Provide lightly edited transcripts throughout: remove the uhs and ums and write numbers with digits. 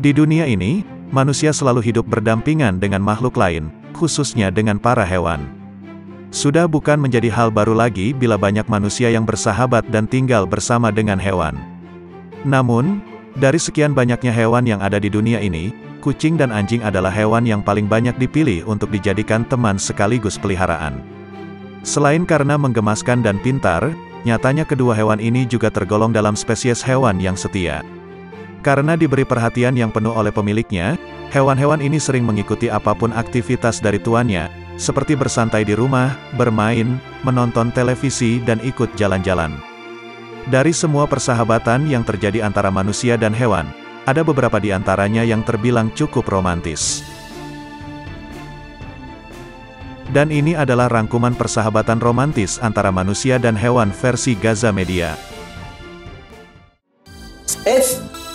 Di dunia ini, manusia selalu hidup berdampingan dengan makhluk lain, khususnya dengan para hewan. Sudah bukan menjadi hal baru lagi bila banyak manusia yang bersahabat dan tinggal bersama dengan hewan. Namun, dari sekian banyaknya hewan yang ada di dunia ini, kucing dan anjing adalah hewan yang paling banyak dipilih untuk dijadikan teman sekaligus peliharaan. Selain karena menggemaskan dan pintar, nyatanya kedua hewan ini juga tergolong dalam spesies hewan yang setia. Karena diberi perhatian yang penuh oleh pemiliknya, hewan-hewan ini sering mengikuti apapun aktivitas dari tuannya, seperti bersantai di rumah, bermain, menonton televisi dan ikut jalan-jalan. Dari semua persahabatan yang terjadi antara manusia dan hewan, ada beberapa di antaranya yang terbilang cukup romantis. Dan ini adalah rangkuman persahabatan romantis antara manusia dan hewan versi Gaza Media.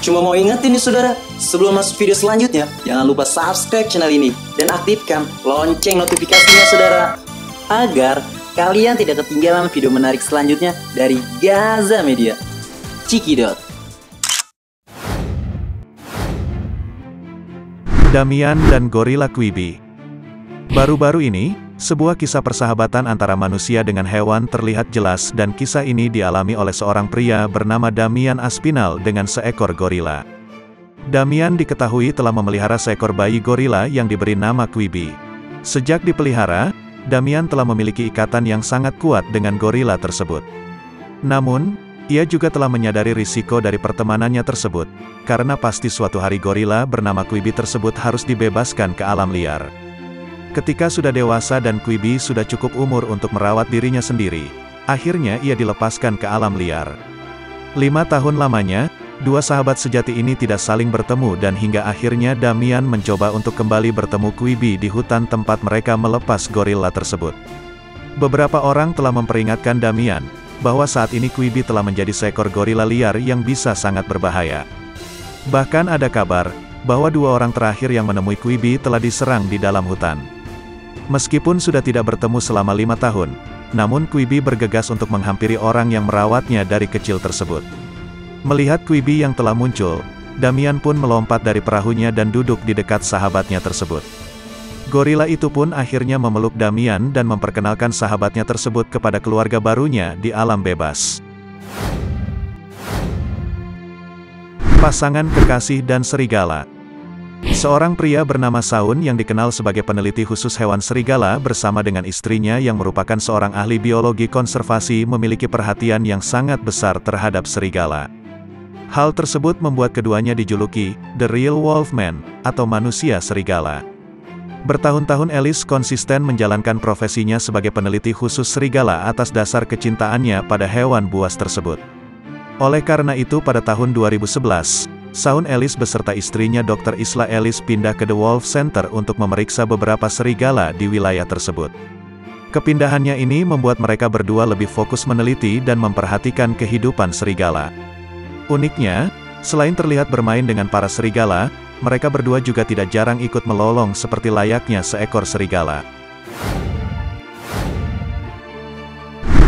Cuma mau ingetin nih saudara, sebelum masuk video selanjutnya, jangan lupa subscribe channel ini dan aktifkan lonceng notifikasinya saudara, agar kalian tidak ketinggalan video menarik selanjutnya dari Gaza Media. Cikidot. Damian dan gorila Quibi. Baru-baru ini, sebuah kisah persahabatan antara manusia dengan hewan terlihat jelas dan kisah ini dialami oleh seorang pria bernama Damian Aspinall dengan seekor gorila. Damian diketahui telah memelihara seekor bayi gorila yang diberi nama Quibi. Sejak dipelihara, Damian telah memiliki ikatan yang sangat kuat dengan gorila tersebut. Namun, ia juga telah menyadari risiko dari pertemanannya tersebut, karena pasti suatu hari gorila bernama Quibi tersebut harus dibebaskan ke alam liar. Ketika sudah dewasa dan Quibi sudah cukup umur untuk merawat dirinya sendiri, akhirnya ia dilepaskan ke alam liar. 5 tahun lamanya, dua sahabat sejati ini tidak saling bertemu dan hingga akhirnya Damian mencoba untuk kembali bertemu Quibi di hutan tempat mereka melepas gorila tersebut. Beberapa orang telah memperingatkan Damian, bahwa saat ini Quibi telah menjadi seekor gorila liar yang bisa sangat berbahaya. Bahkan ada kabar, bahwa dua orang terakhir yang menemui Quibi telah diserang di dalam hutan. Meskipun sudah tidak bertemu selama 5 tahun, namun Quibi bergegas untuk menghampiri orang yang merawatnya dari kecil tersebut. Melihat Quibi yang telah muncul, Damian pun melompat dari perahunya dan duduk di dekat sahabatnya tersebut. Gorila itu pun akhirnya memeluk Damian dan memperkenalkan sahabatnya tersebut kepada keluarga barunya di alam bebas. Pasangan kekasih dan serigala. Seorang pria bernama Saun yang dikenal sebagai peneliti khusus hewan serigala bersama dengan istrinya yang merupakan seorang ahli biologi konservasi memiliki perhatian yang sangat besar terhadap serigala. Hal tersebut membuat keduanya dijuluki The Real Wolfman, atau manusia serigala. Bertahun-tahun Ellis konsisten menjalankan profesinya sebagai peneliti khusus serigala atas dasar kecintaannya pada hewan buas tersebut. Oleh karena itu pada tahun 2011, Saun Ellis beserta istrinya Dr. Isla Ellis pindah ke The Wolf Center untuk memeriksa beberapa serigala di wilayah tersebut. Kepindahannya ini membuat mereka berdua lebih fokus meneliti dan memperhatikan kehidupan serigala. Uniknya, selain terlihat bermain dengan para serigala, mereka berdua juga tidak jarang ikut melolong seperti layaknya seekor serigala.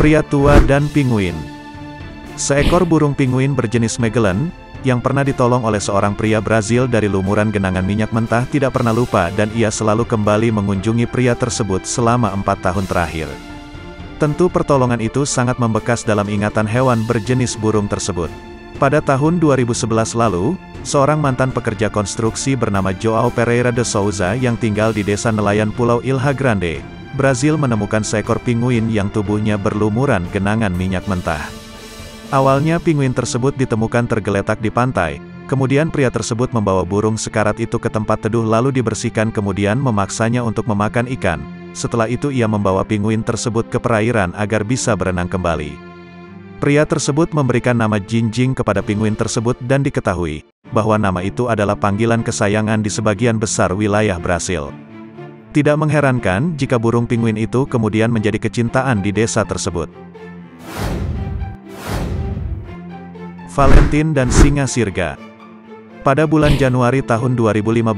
Pria tua dan pinguin. Seekor burung pinguin berjenis Magellan, yang pernah ditolong oleh seorang pria Brazil dari lumuran genangan minyak mentah tidak pernah lupa dan ia selalu kembali mengunjungi pria tersebut selama 4 tahun terakhir. Tentu pertolongan itu sangat membekas dalam ingatan hewan berjenis burung tersebut. Pada tahun 2011 lalu, seorang mantan pekerja konstruksi bernama João Pereira de Souza yang tinggal di desa nelayan Pulau Ilha Grande, Brazil menemukan seekor pinguin yang tubuhnya berlumuran genangan minyak mentah. Awalnya pinguin tersebut ditemukan tergeletak di pantai, kemudian pria tersebut membawa burung sekarat itu ke tempat teduh lalu dibersihkan kemudian memaksanya untuk memakan ikan. Setelah itu ia membawa pinguin tersebut ke perairan agar bisa berenang kembali. Pria tersebut memberikan nama Jinjing kepada pinguin tersebut dan diketahui, bahwa nama itu adalah panggilan kesayangan di sebagian besar wilayah Brasil. Tidak mengherankan jika burung pinguin itu kemudian menjadi kecintaan di desa tersebut. Valentin dan singa sirga. Pada bulan Januari tahun 2015,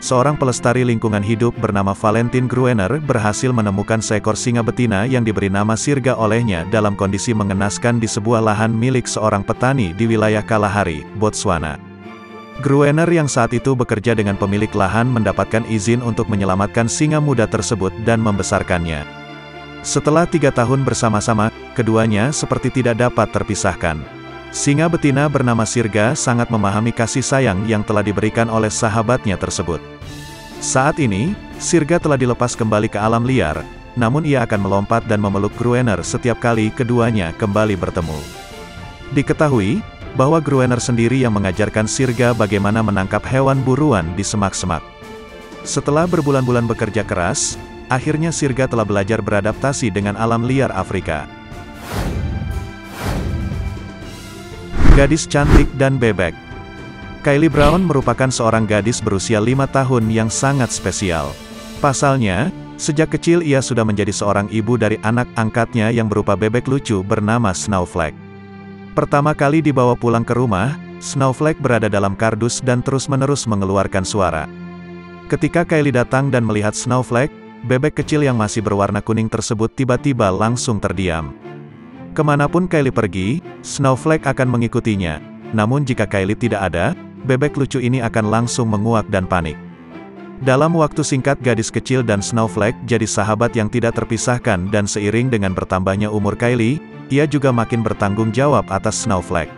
seorang pelestari lingkungan hidup bernama Valentin Gruener berhasil menemukan seekor singa betina yang diberi nama Sirga olehnya dalam kondisi mengenaskan di sebuah lahan milik seorang petani di wilayah Kalahari, Botswana. Gruener yang saat itu bekerja dengan pemilik lahan mendapatkan izin untuk menyelamatkan singa muda tersebut dan membesarkannya. Setelah 3 tahun bersama-sama, keduanya seperti tidak dapat terpisahkan. Singa betina bernama Sirga sangat memahami kasih sayang yang telah diberikan oleh sahabatnya tersebut. Saat ini, Sirga telah dilepas kembali ke alam liar, namun ia akan melompat dan memeluk Gruener setiap kali keduanya kembali bertemu. Diketahui bahwa Gruener sendiri yang mengajarkan Sirga bagaimana menangkap hewan buruan di semak-semak. Setelah berbulan-bulan bekerja keras, akhirnya Sirga telah belajar beradaptasi dengan alam liar Afrika. Gadis cantik dan bebek. Kylie Brown merupakan seorang gadis berusia 5 tahun yang sangat spesial. Pasalnya, sejak kecil ia sudah menjadi seorang ibu dari anak angkatnya yang berupa bebek lucu bernama Snowflake. Pertama kali dibawa pulang ke rumah, Snowflake berada dalam kardus dan terus-menerus mengeluarkan suara. Ketika Kylie datang dan melihat Snowflake, bebek kecil yang masih berwarna kuning tersebut tiba-tiba langsung terdiam. Kemanapun Kylie pergi, Snowflake akan mengikutinya. Namun jika Kylie tidak ada, bebek lucu ini akan langsung menguak dan panik. Dalam waktu singkat gadis kecil dan Snowflake jadi sahabat yang tidak terpisahkan dan seiring dengan bertambahnya umur Kylie, ia juga makin bertanggung jawab atas Snowflake.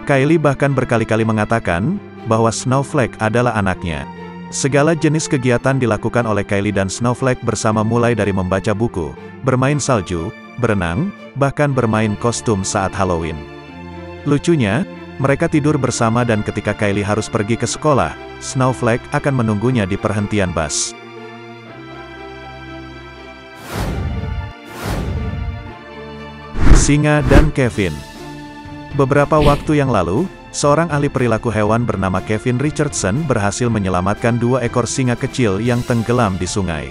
Kylie bahkan berkali-kali mengatakan bahwa Snowflake adalah anaknya. Segala jenis kegiatan dilakukan oleh Kylie dan Snowflake bersama mulai dari membaca buku, bermain salju, berenang, bahkan bermain kostum saat Halloween. Lucunya, mereka tidur bersama dan ketika Kylie harus pergi ke sekolah, Snowflake akan menunggunya di perhentian bus. Singa dan Kevin. Beberapa waktu yang lalu, seorang ahli perilaku hewan bernama Kevin Richardson berhasil menyelamatkan 2 ekor singa kecil yang tenggelam di sungai.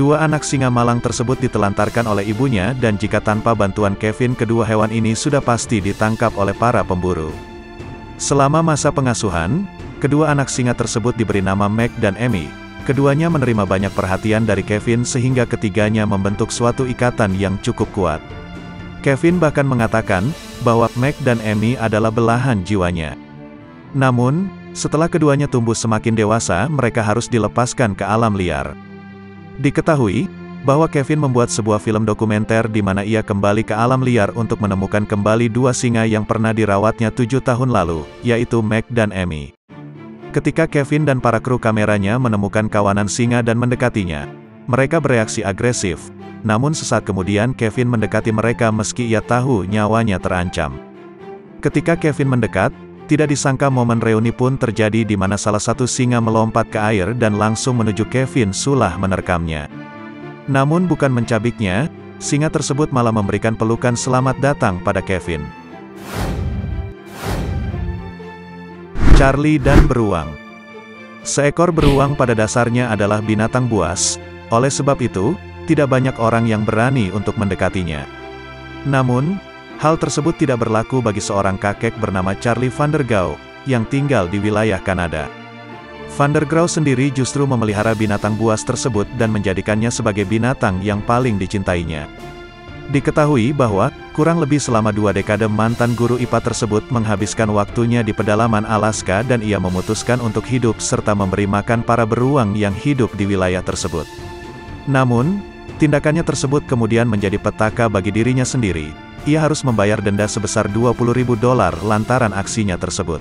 2 anak singa malang tersebut ditelantarkan oleh ibunya dan jika tanpa bantuan Kevin kedua hewan ini sudah pasti ditangkap oleh para pemburu. Selama masa pengasuhan, kedua anak singa tersebut diberi nama Meg dan Amy. Keduanya menerima banyak perhatian dari Kevin sehingga ketiganya membentuk suatu ikatan yang cukup kuat. Kevin bahkan mengatakan bahwa Meg dan Amy adalah belahan jiwanya. Namun, setelah keduanya tumbuh semakin dewasa, mereka harus dilepaskan ke alam liar. Diketahui bahwa Kevin membuat sebuah film dokumenter di mana ia kembali ke alam liar untuk menemukan kembali 2 singa yang pernah dirawatnya 7 tahun lalu, yaitu Meg dan Amy. Ketika Kevin dan para kru kameranya menemukan kawanan singa dan mendekatinya, mereka bereaksi agresif. Namun sesaat kemudian Kevin mendekati mereka meski ia tahu nyawanya terancam. Ketika Kevin mendekat, tidak disangka momen reuni pun terjadi di mana salah satu singa melompat ke air dan langsung menuju Kevin sulah menerkamnya. Namun bukan mencabiknya, singa tersebut malah memberikan pelukan selamat datang pada Kevin. Charlie dan beruang. Seekor beruang pada dasarnya adalah binatang buas, oleh sebab itu, tidak banyak orang yang berani untuk mendekatinya. Namun, hal tersebut tidak berlaku bagi seorang kakek bernama Charlie van der Gouw, yang tinggal di wilayah Kanada. Van der Gouw sendiri justru memelihara binatang buas tersebut dan menjadikannya sebagai binatang yang paling dicintainya. Diketahui bahwa, kurang lebih selama 2 dekade mantan guru IPA tersebut menghabiskan waktunya di pedalaman Alaska dan ia memutuskan untuk hidup serta memberi makan para beruang yang hidup di wilayah tersebut. Namun, tindakannya tersebut kemudian menjadi petaka bagi dirinya sendiri. Ia harus membayar denda sebesar $20.000 lantaran aksinya tersebut.